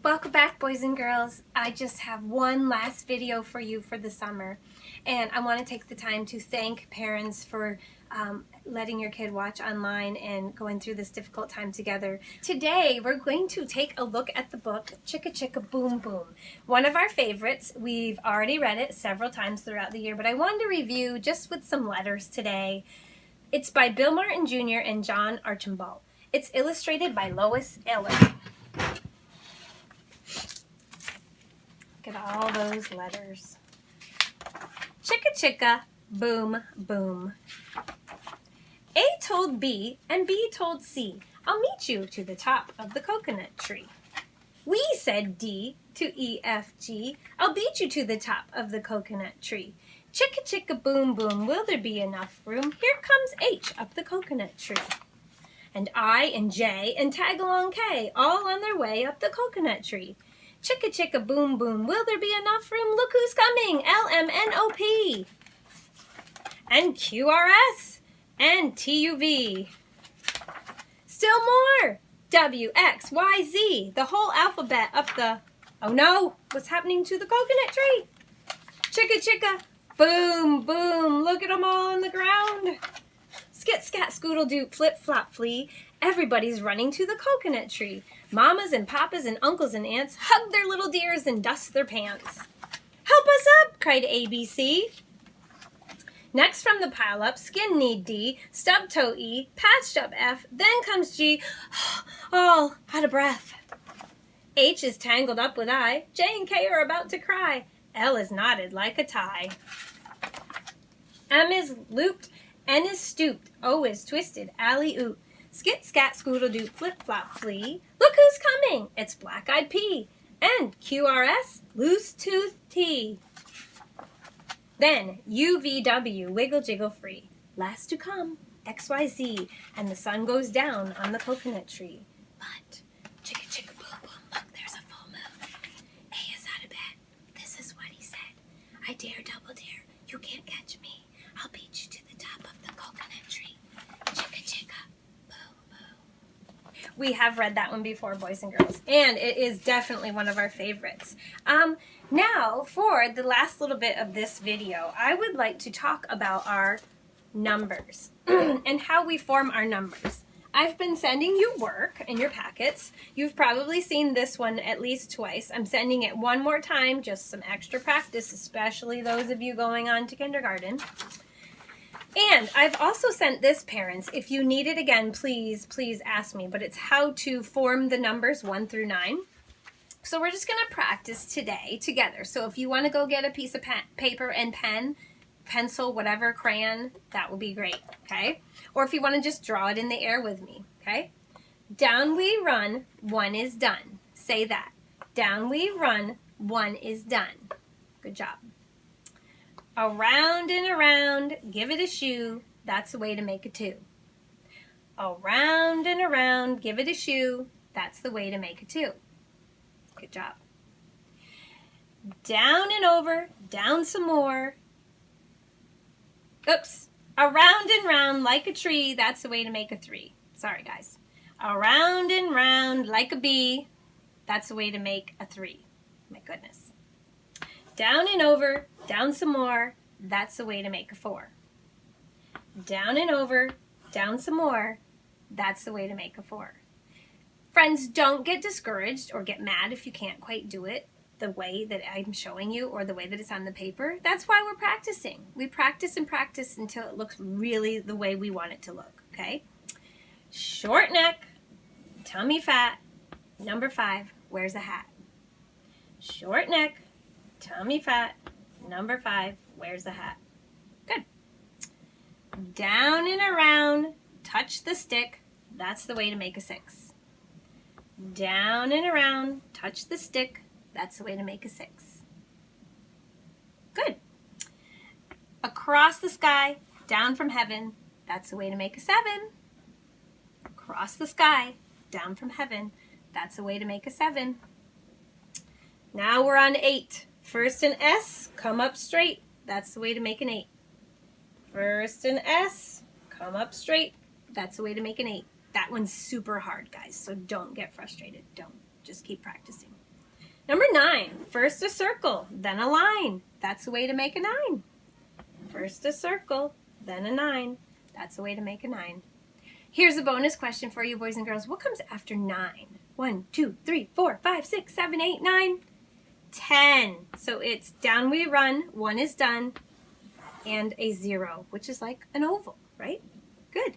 Welcome back, boys and girls. I just have one last video for you for the summer, and I want to take the time to thank parents for letting your kid watch online and going through this difficult time together. Today we're going to take a look at the book Chicka Chicka Boom Boom, one of our favorites. We've already read it several times throughout the year, but I wanted to review just with some letters today. It's by Bill Martin Jr. and John Archambault. It's illustrated by Lois Eller. Look at all those letters. Chicka chicka, boom boom. A told B and B told C, I'll meet you to the top of the coconut tree. We said D to E, F, G, I'll beat you to the top of the coconut tree. Chicka chicka boom boom, will there be enough room? Here comes H up the coconut tree. And I and J and tag along K, all on their way up the coconut tree. Chicka chicka boom boom, will there be enough room? Look who's coming, L, M, N, O, P. And Q, R, S, and T, U, V. Still more, W, X, Y, Z, the whole alphabet up the, oh no, what's happening to the coconut tree? Chicka chicka, boom boom, look at them all on the ground. Skit, scat, scoodle, doop, flip, flop, flee. Everybody's running to the coconut tree. Mamas and papas and uncles and aunts hug their little dears and dust their pants. Help us up, cried ABC. Next from the pile up, skin knee D, stub toe E, patched up F, then comes G, all out of breath. H is tangled up with I, J and K are about to cry. L is knotted like a tie. M is looped, N is stooped, O is twisted, alley-oop. Skit, scat, scoodle, doop, flip, flop, flee. Look who's coming, it's black-eyed P. And QRS, loose tooth T. Then UVW, wiggle, jiggle, free. Last to come, XYZ, and the sun goes down on the coconut tree. But, chicka, chicka, boom, boom, look, there's a full moon. A is out of bed, this is what he said. I dare, double dare, you can't catch me. I'll beat you to the top of the coconut tree. Chicka, chicka, boom, boom. We have read that one before, boys and girls, and it is definitely one of our favorites. Now, for the last little bit of this video, I would like to talk about our numbers and how we form our numbers. I've been sending you work in your packets. You've probably seen this one at least twice. I'm sending it one more time, just some extra practice, especially those of you going on to kindergarten. And I've also sent this, parents. If you need it again, please ask me. But it's how to form the numbers 1 through 9. So we're just going to practice today together. So if you want to go get a piece of paper and pen, pencil, whatever, crayon, that will be great, okay? Or if you want to just draw it in the air with me, okay? Down we run, 1 is done. Say that. Down we run, 1 is done. Good job. Around and around, give it a shoe, that's the way to make a 2. Around and around, give it a shoe, that's the way to make a 2. Good job. Down and over, down some more. Oops. Around and round like a tree, that's the way to make a 3. Sorry, guys. Around and round like a bee, that's the way to make a 3. My goodness. Down and over, down some more, that's the way to make a 4. Down and over, down some more, that's the way to make a 4. Friends, don't get discouraged or get mad if you can't quite do it the way that I'm showing you or the way that it's on the paper. That's why we're practicing. We practice and practice until it looks really the way we want it to look, okay? Short neck, tummy fat, number 5, wears a hat. Short neck, tummy fat, number 5, wears a hat. Good. Down and around, touch the stick, that's the way to make a 6. Down and around, touch the stick, that's the way to make a 6. Good. Across the sky, down from heaven, that's the way to make a 7. Across the sky, down from heaven, that's the way to make a 7. Now we're on 8. First an S, come up straight, that's the way to make an 8. First an S, come up straight, that's the way to make an 8. That one's super hard, guys, so don't get frustrated. Don't. Just keep practicing. Number 9, first a circle, then a line. That's the way to make a 9. First a circle, then a 9. That's the way to make a 9. Here's a bonus question for you, boys and girls. What comes after 9? 1, 2, 3, 4, 5, 6, 7, 8, 9, 10. So it's down we run, 1 is done, and a 0, which is like an oval, right? Good.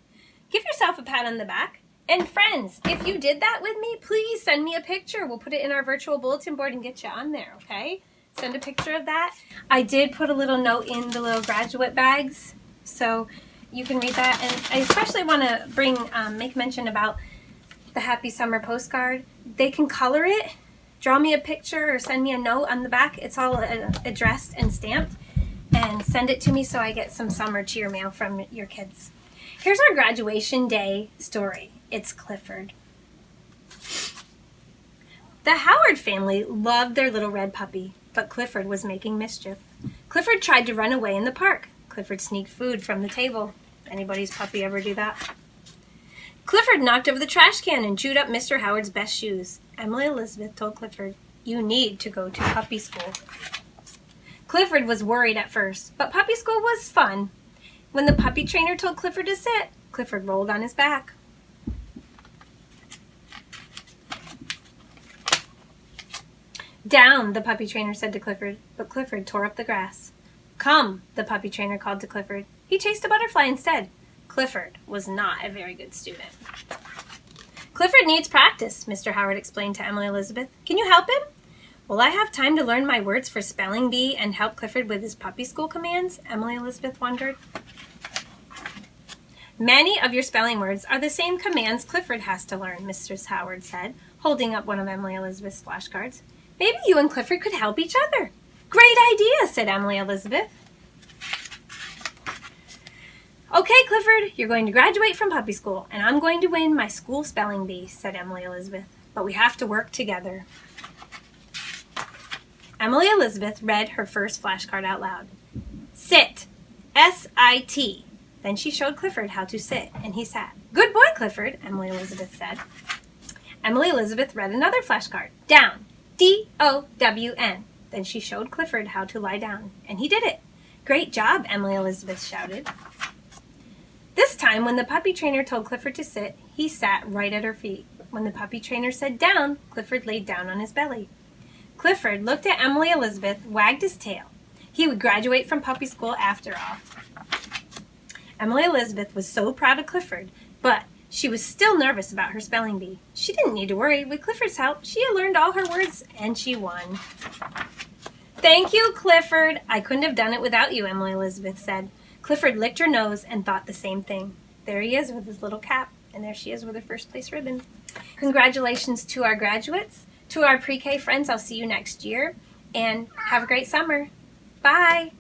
Give yourself a pat on the back. And friends, if you did that with me, please send me a picture. We'll put it in our virtual bulletin board and get you on there, okay? Send a picture of that. I did put a little note in the little graduate bags, so you can read that. And I especially want to make mention about the Happy Summer postcard. They can color it, draw me a picture, or send me a note on the back. It's all addressed and stamped. And send it to me so I get some summer cheer mail from your kids. Here's our graduation day story. It's Clifford. The Howard family loved their little red puppy, but Clifford was making mischief. Clifford tried to run away in the park. Clifford sneaked food from the table. Anybody's puppy ever do that? Clifford knocked over the trash can and chewed up Mr. Howard's best shoes. Emily Elizabeth told Clifford, "You need to go to puppy school." Clifford was worried at first, but puppy school was fun. When the puppy trainer told Clifford to sit, Clifford rolled on his back. "Down," the puppy trainer said to Clifford, but Clifford tore up the grass. "Come," the puppy trainer called to Clifford. He chased a butterfly instead. Clifford was not a very good student. "Clifford needs practice," Mr. Howard explained to Emily Elizabeth. "Can you help him?" "Will I have time to learn my words for spelling bee and help Clifford with his puppy school commands?" Emily Elizabeth wondered. "Many of your spelling words are the same commands Clifford has to learn," Mrs. Howard said, holding up one of Emily Elizabeth's flashcards. "Maybe you and Clifford could help each other." "Great idea," said Emily Elizabeth. "Okay, Clifford, you're going to graduate from puppy school, and I'm going to win my school spelling bee," said Emily Elizabeth. "But we have to work together." Emily Elizabeth read her first flashcard out loud. "Sit. S-I-T." Then she showed Clifford how to sit, and he sat. "Good boy, Clifford," Emily Elizabeth said. Emily Elizabeth read another flashcard. "Down. D-O-W-N." Then she showed Clifford how to lie down, and he did it. "Great job," Emily Elizabeth shouted. This time, when the puppy trainer told Clifford to sit, he sat right at her feet. When the puppy trainer said down, Clifford laid down on his belly. Clifford looked at Emily Elizabeth, wagged his tail. He would graduate from puppy school after all. Emily Elizabeth was so proud of Clifford, but she was still nervous about her spelling bee. She didn't need to worry. With Clifford's help, she had learned all her words, and she won. "Thank you, Clifford. I couldn't have done it without you," Emily Elizabeth said. Clifford licked her nose and thought the same thing. There he is with his little cap, and there she is with her first place ribbon. Congratulations to our graduates. To our pre-K friends, I'll see you next year, and have a great summer. Bye.